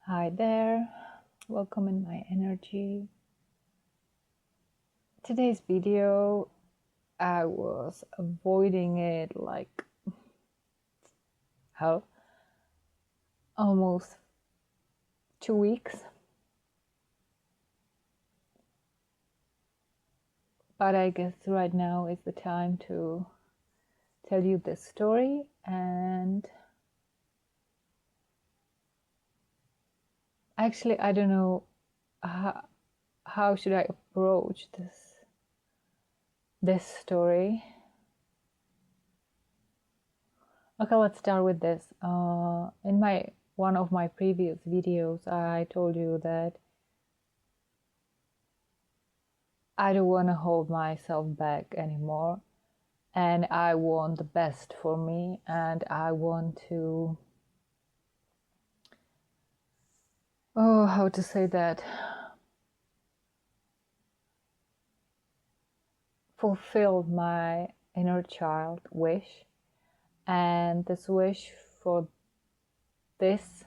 Hi there, welcome in my energy. Today's video, I was avoiding it like how almost 2 weeks, but I guess right now is the time to tell you this story. And actually I don't know how should I approach this story. Okay, let's start with this. In one of my previous videos, I told you that I don't want to hold myself back anymore, and I want the best for me, and I want to, how to say that, fulfill my inner child wish. And this wish for this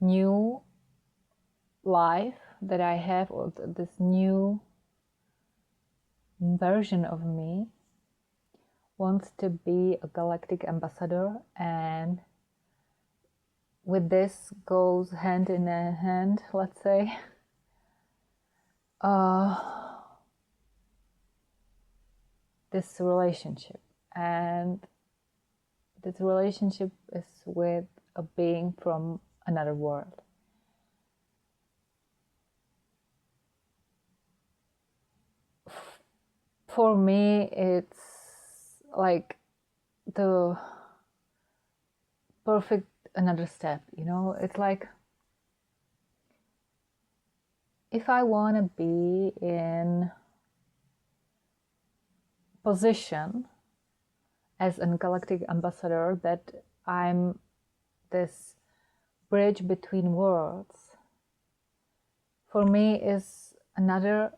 new life that I have, or this new version of me, wants to be a galactic ambassador. And with this goes hand in hand, let's say, this relationship. And this relationship is with a being from another world. For me, it's like the perfect another step, you know. It's like, if I want to be in position as a galactic ambassador, that I'm this bridge between worlds, for me is another,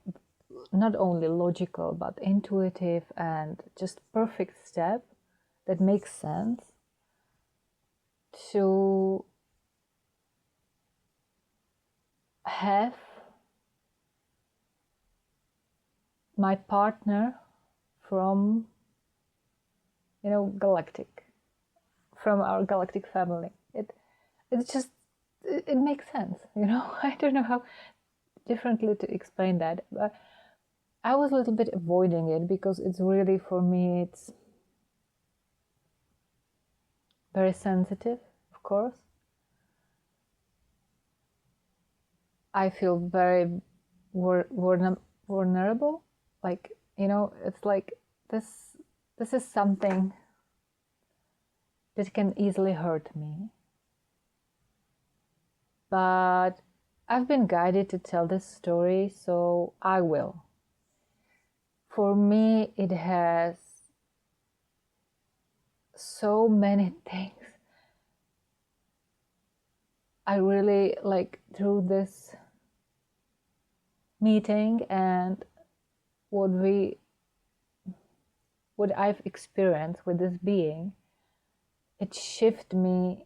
not only logical but intuitive and just perfect step that makes sense to have my partner from, you know, galactic, from our galactic family. It makes sense, you know. I don't know how differently to explain that, but I was a little bit avoiding it because it's really, for me, it's very sensitive, of course. I feel very vulnerable, like, you know, it's like this is something that can easily hurt me. But I've been guided to tell this story, so I will. For me, it has so many things I really like through this meeting, and what I've experienced with this being. It shifted me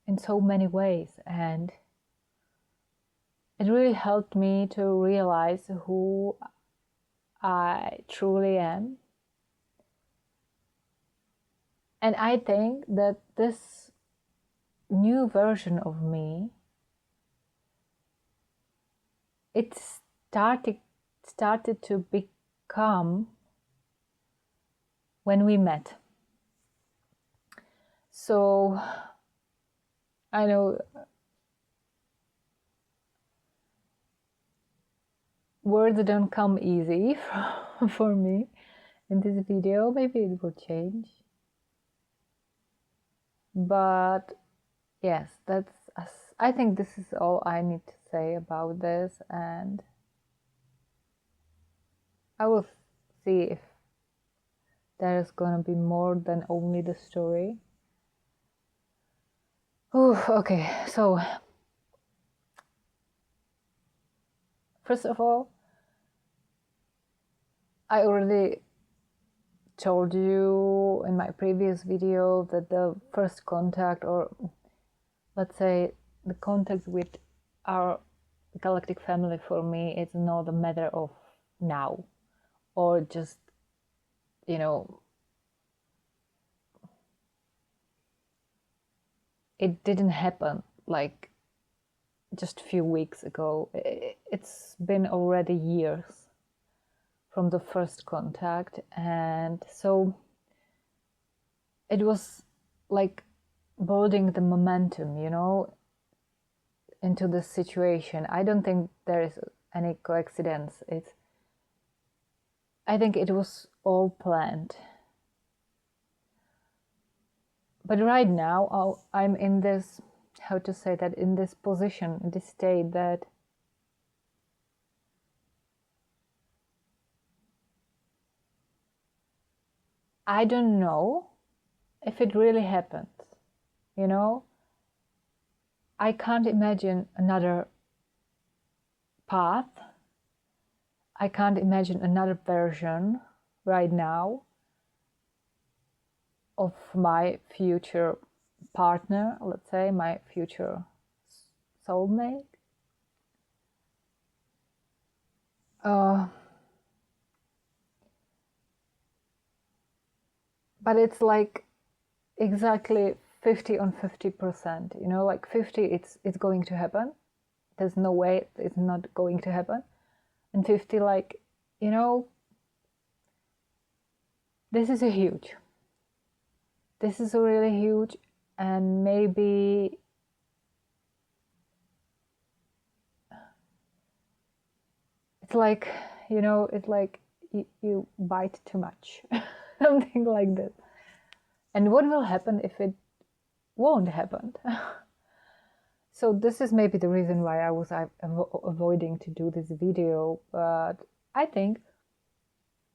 in so many ways, and it really helped me to realize who I truly am. And I think that this new version of me, it started to become when we met. So I know words don't come easy for me in this video. Maybe it will change. But yes, I think this is all I need to say about this, and I will see if there's gonna be more than only the story. Okay, so first of all, I already told you in my previous video that the first contact, or let's say the contact with our galactic family for me is not a matter of now, or just, you know, it didn't happen like just a few weeks ago. It's been already years from the first contact, and so it was like building the momentum, you know, into this situation. I don't think there is any coincidence. I think it was all planned. But right now, I'm in this, how to say that, in this position, in this state that I don't know if it really happened, you know? I can't imagine another path. I can't imagine another version right now of my future partner, let's say, my future soulmate. But it's like exactly 50 on 50%, you know, like 50 it's going to happen. There's no way it's not going to happen. And 50, like, you know, this is a huge. This is a really huge, and maybe it's like, you know, it's like you bite too much, something like this. And what will happen if it won't happen? So this is maybe the reason why I was avoiding to do this video, but I think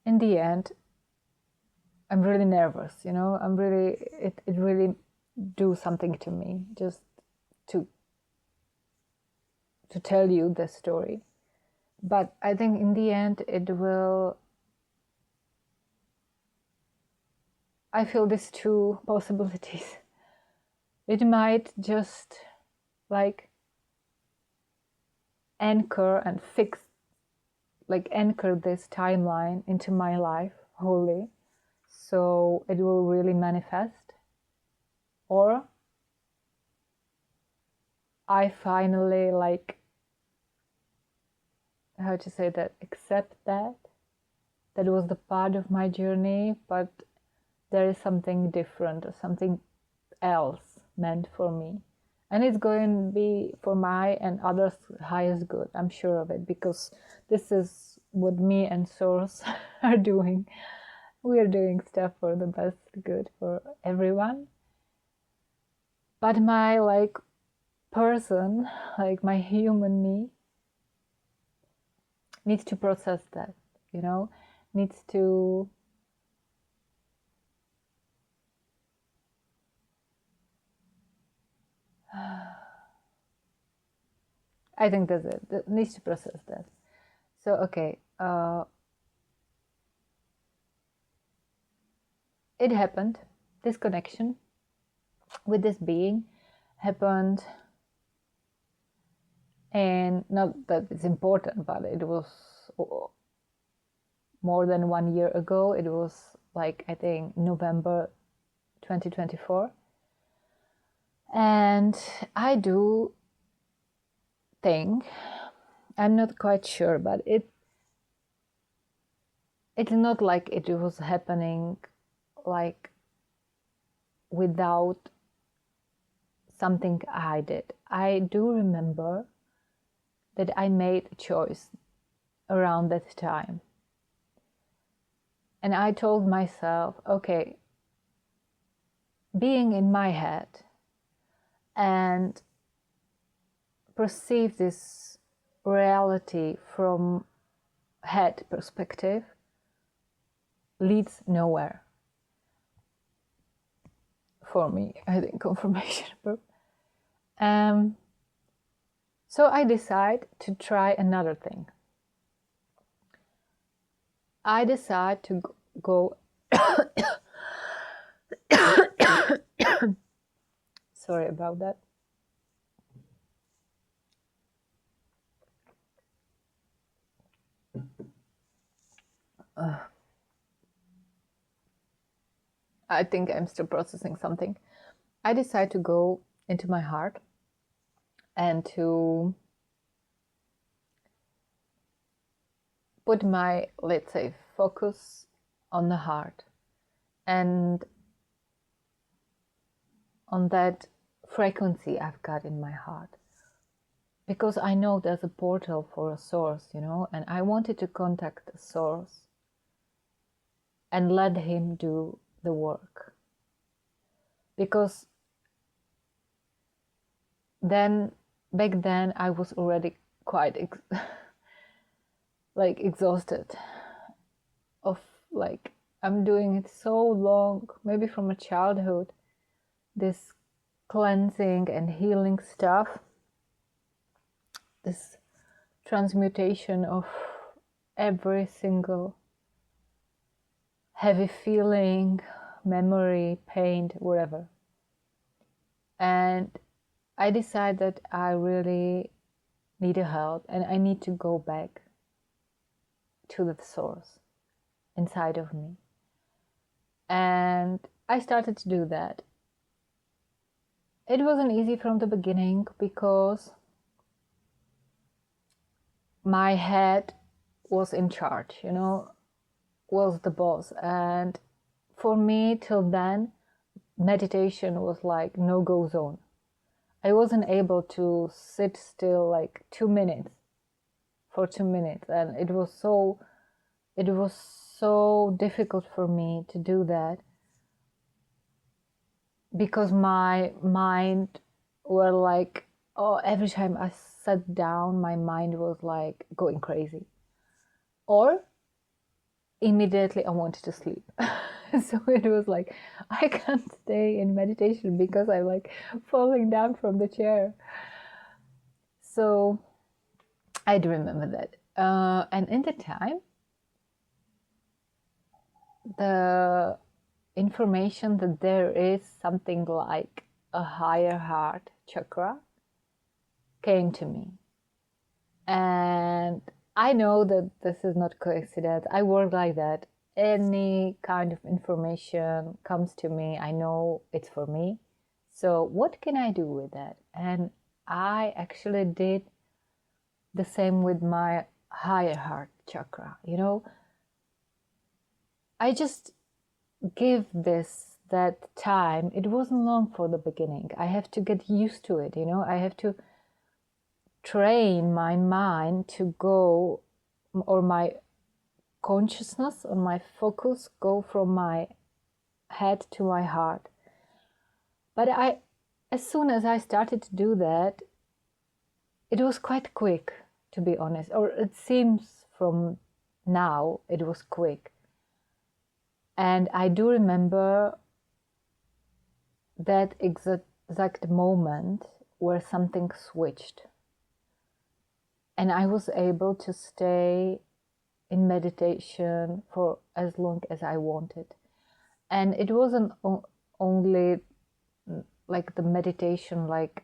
in the end, I'm really nervous, you know, it really do something to me just to tell you the story. But I think in the end it will, I feel these two possibilities. It might just like anchor and fix, like anchor this timeline into my life wholly, so it will really manifest. Or I finally, like, how to say that, accept that was the part of my journey, but there is something different or something else meant for me, and it's going to be for my and others' highest good. I'm sure of it, because this is what me and Source are doing. We are doing stuff for the best good for everyone. But my, like, person, like my human me, needs to process that, you know, needs to I think that's it. It needs to process that. So, okay. It happened. This connection with this being happened. And not that it's important, but it was more than 1 year ago. It was like, I think, November 2024. And I do think, I'm not quite sure, but it's not like it was happening like without something I did. I do remember that I made a choice around that time. And I told myself, okay, being in my head and perceive this reality from head perspective leads nowhere. For me, I think confirmation. So I decide to try another thing. I decide to go sorry about that. I think I'm still processing something. I decided to go into my heart and to put my, let's say, focus on the heart and on that frequency I've got in my heart. Because I know there's a portal for a source, you know, and I wanted to contact the source and let him do the work. Because back then I was already quite exhausted of like, I'm doing it so long, maybe from a childhood, this cleansing and healing stuff, this transmutation of every single heavy feeling, memory, pain, whatever. And I decided that I really need help and I need to go back to the source inside of me. And I started to do that. It wasn't easy from the beginning because my head was in charge, you know, was the boss. And for me, till then, meditation was like no-go zone. I wasn't able to sit still like 2 minutes, for 2 minutes. And it was so difficult for me to do that because my mind were like, oh, every time I sat down, my mind was like going crazy. Or immediately I wanted to sleep. So it was like, I can't stay in meditation because I'm like falling down from the chair. So I do remember that. And in the time, the information that there is something like a higher heart chakra came to me. And I know that this is not coincidence. I work like that. Any kind of information comes to me, I know it's for me. So what can I do with that? And I actually did the same with my higher heart chakra. You know, I just give that time. It wasn't long for the beginning. I have to get used to it, you know. I have to train my mind to go, or my consciousness or my focus go from my head to my heart. But as soon as I started to do that, it was quite quick, to be honest, or it seems from now it was quick. And I do remember that exact moment where something switched and I was able to stay in meditation for as long as I wanted. And it wasn't only like the meditation, like,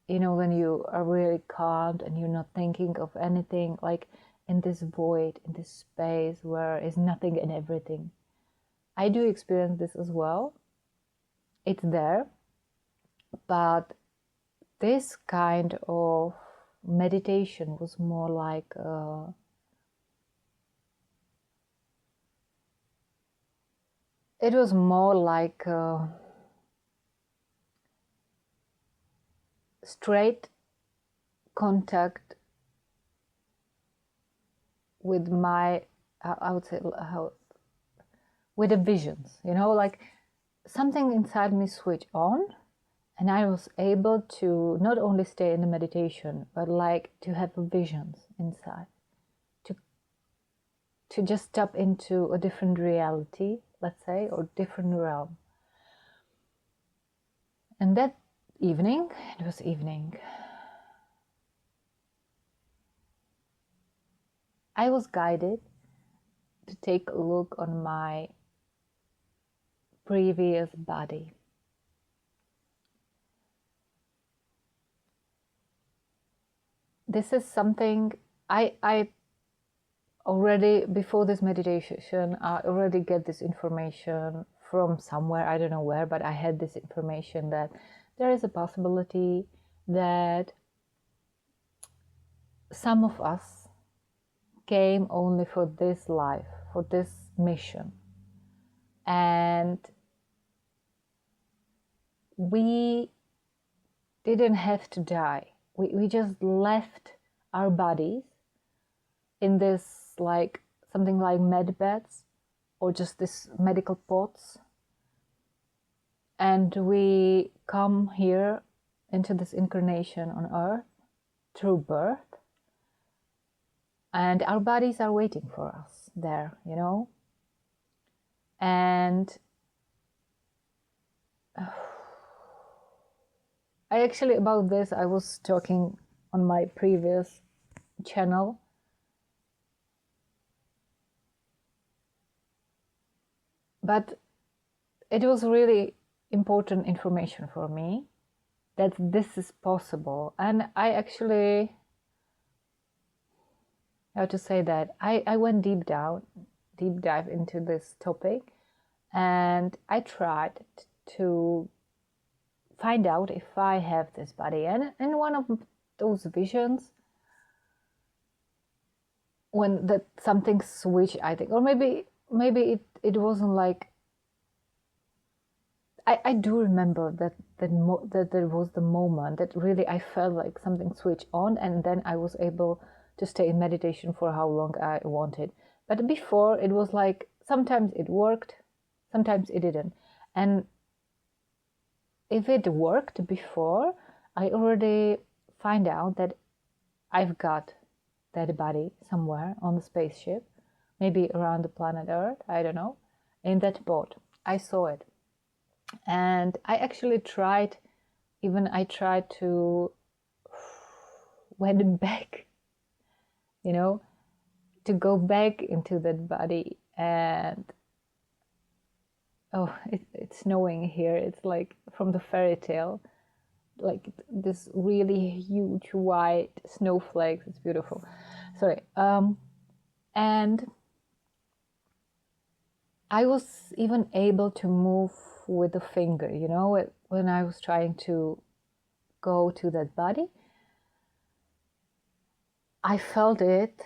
you know, when you are really calm and you're not thinking of anything, like in this void, in this space where is nothing and everything. I do experience this as well. It's there. But this kind of meditation was more like it was more like straight contact with my, I would say, with the visions, you know, like something inside me switched on and I was able to not only stay in the meditation, but like to have visions inside, to just tap into a different reality, let's say, or different realm. And that evening, it was evening, I was guided to take a look on my previous body. This is something I already before this meditation, I already get this information from somewhere, I don't know where, but I had this information that there is a possibility that some of us came only for this life, for this mission. And we didn't have to die. We just left our bodies in this, like something like med beds or just this medical pots, and we come here into this incarnation on earth through birth, and our bodies are waiting for us there, you know. And I actually, about this, I was talking on my previous channel. But it was really important information for me that this is possible. And I actually, how to say that, I went deep dive into this topic, and I tried to find out if I have this body. And in one of those visions, when that something switched, I think, or maybe it wasn't like, I do remember that there was the moment that really I felt like something switched on, and then I was able to stay in meditation for how long I wanted. But before, it was like sometimes it worked, sometimes it didn't. And if it worked before, I already find out that I've got that body somewhere on the spaceship, maybe around the planet Earth, I don't know, in that boat. I saw it. And I actually tried to went back, you know, to go back into that body. And oh, it's snowing here. It's like from the fairy tale, like this really huge white snowflakes. It's beautiful. Sorry. And I was even able to move with the finger, you know, when I was trying to go to that body. I felt it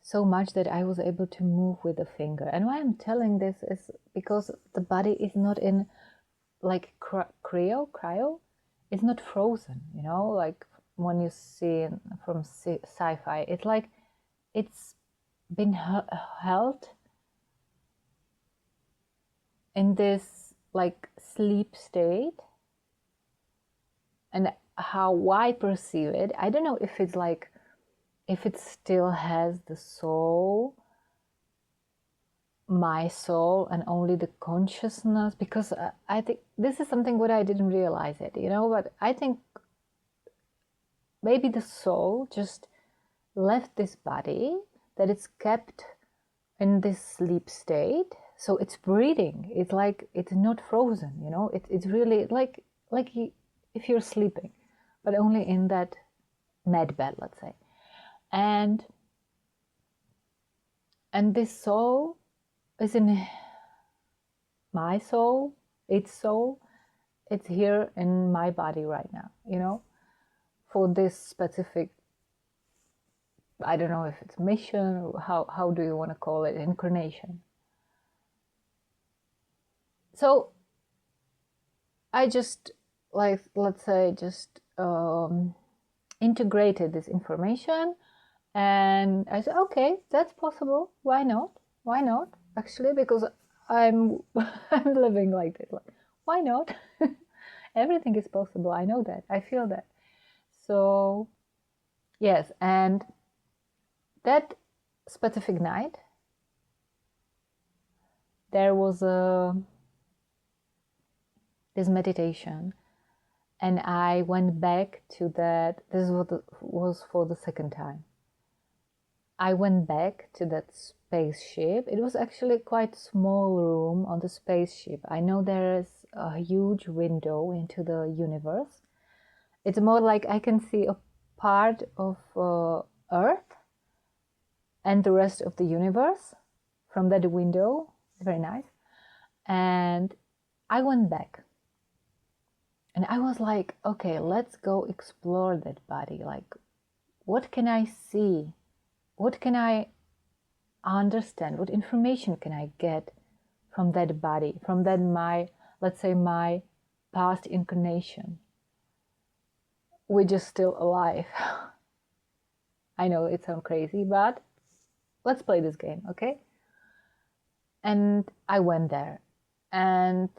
so much that I was able to move with the finger. And why I'm telling this is because the body is not in like cryo. It's not frozen, you know, like when you see from sci-fi. It's like it's been held in this like sleep state. And how I perceive it, I don't know if it's like, if it still has the soul, my soul, and only the consciousness, because I think this is something what I didn't realize it, you know, but I think maybe the soul just left this body, that it's kept in this sleep state, so it's breathing. It's like it's not frozen, you know. It's really like if you're sleeping, but only in that med bed, let's say. And this soul is in my soul, it's here in my body right now, you know, for this specific, I don't know if it's mission or how do you want to call it, incarnation. So I just, like, let's say, just integrated this information, and I said, okay, that's possible. Why not? Why not? Actually, because I'm living like this. Like, why not? Everything is possible. I know that. I feel that. So yes, and that specific night, there was this meditation, and I went back to that. This was for the second time. I went back to that spaceship. It was actually quite a small room on the spaceship. I know there is a huge window into the universe. It's more like I can see a part of Earth, and the rest of the universe from that window. Very nice. And I went back. And I was like, okay, let's go explore that body. Like, what can I see? What can I understand? What information can I get from that body, from that let's say my past incarnation, which is still alive? I know it sounds crazy, but let's play this game, okay? And I went there, and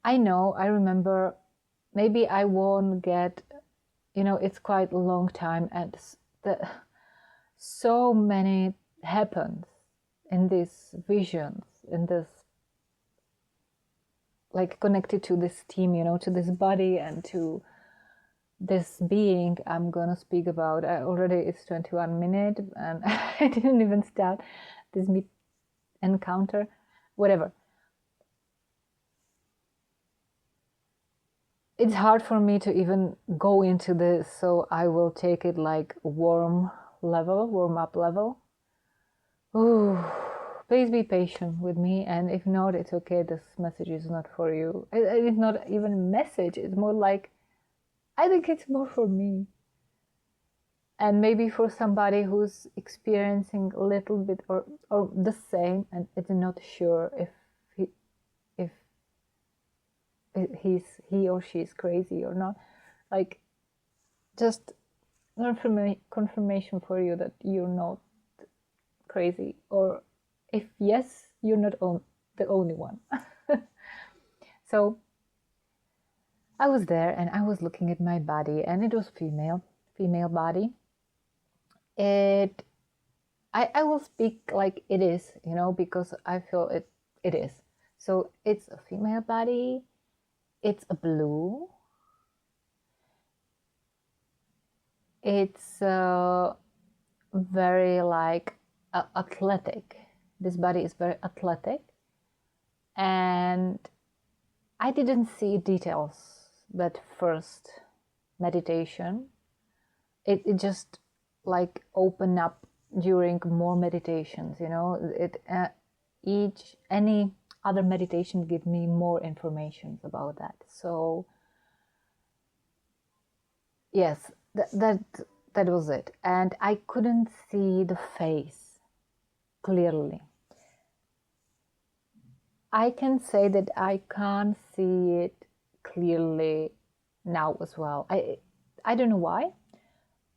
I remember, maybe I won't get, it's quite a long time, and so many happens in these visions, in this, like, connected to this team, to this body and to this being I'm gonna speak about. Already it's 21 minutes and I didn't even start this encounter, whatever. It's hard for me to even go into this, so I will take it like warm up level. Ooh, please be patient with me, and if not, it's okay. This message is not for you. It's not even a message. It's more like, I think it's more for me. And maybe for somebody who's experiencing a little bit or the same, and is not sure if he or she is crazy or not. Like, just confirmation for you that you're not crazy, or if yes, you're not the only one. So I was there and I was looking at my body, and it was female body. I will speak like it is, because I feel it is. So it's a female body. It's a blue. It's very like athletic. This body is very athletic, and I didn't see details that first meditation. It just like opened up during more meditations, any other meditation give me more information about that. So yes, that was it. And I couldn't see the face clearly. I can say that I can't see it clearly now as well. I don't know why.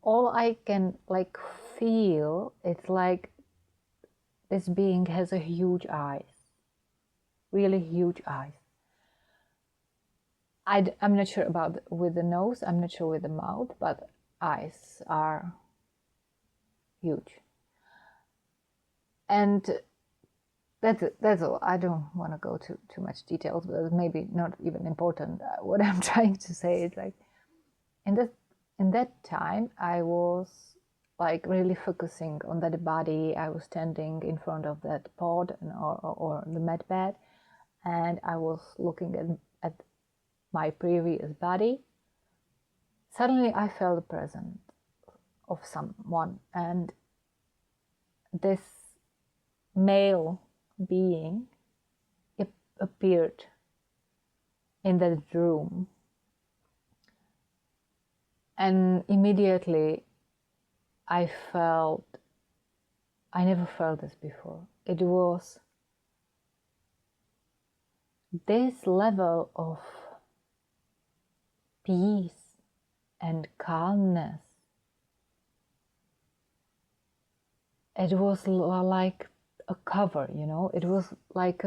All I can like feel, it's like this being has a huge eyes, really huge eyes. I'm not sure about with the nose, I'm not sure with the mouth, but eyes are huge. And that's all. I don't want to go to too much details, but maybe not even important. What I'm trying to say is, like, in that time, I was like really focusing on that body. I was standing in front of that pod or the med bed, and I was looking at my previous body. Suddenly I felt the presence of someone, and this male being appeared in that room, and immediately I never felt this before. It was this level of peace and calmness. It was like a cover, it was like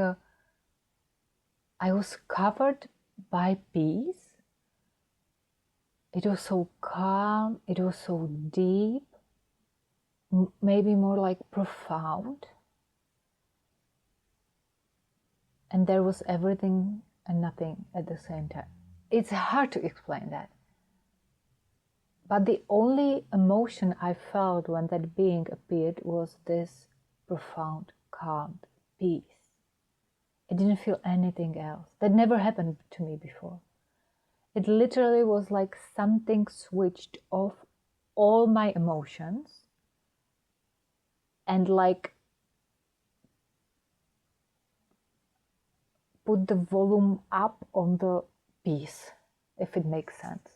I was covered by peace. It was so calm, it was so deep, maybe more like profound. And there was everything and nothing at the same time. It's hard to explain that. But the only emotion I felt when that being appeared was this profound, calm peace. I didn't feel anything else. That never happened to me before. It literally was like something switched off all my emotions and like put the volume up on the piece, if it makes sense.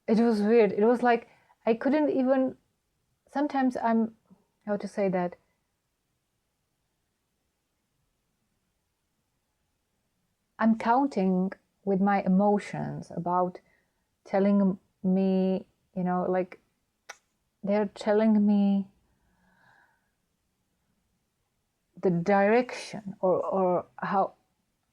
It was weird. It was like I couldn't even, sometimes how to say that? I'm counting with my emotions about telling me, you know, like they're telling me the direction or how,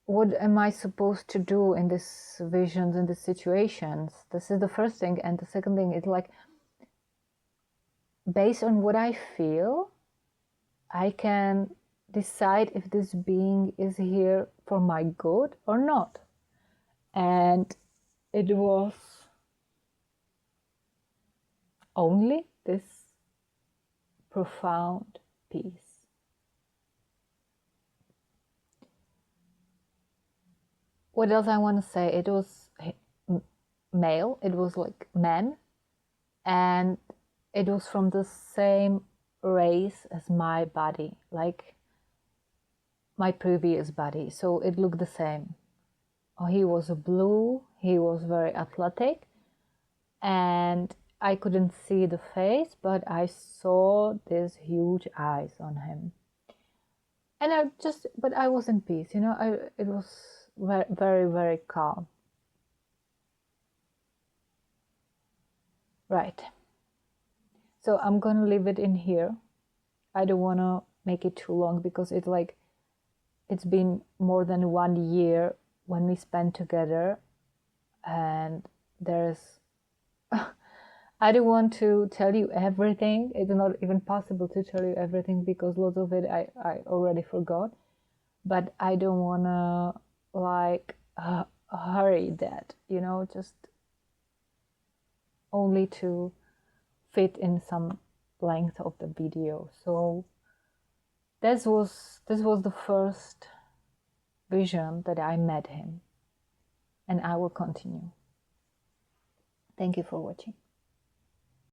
what am I supposed to do in these visions, in these situations? This is the first thing. And the second thing is like, based on what I feel, I can decide if this being is here for my good or not. And it was only this profound peace. What else I want to say? It was male, it was like men, and it was from the same race as my body, like my previous body, so it looked the same. Oh, he was blue, he was very athletic, and I couldn't see the face, but I saw these huge eyes on him. And but I was in peace, you know, it was very, very, very calm. Right. So I'm gonna leave it in here. I don't wanna make it too long because it's been more than 1 year when we spent together, and I don't want to tell you everything. It's not even possible to tell you everything because lots of it I already forgot. But I don't want to like hurry that, you know, just only to fit in some length of the video. So this was the first vision that I met him, and I will continue. Thank you for watching.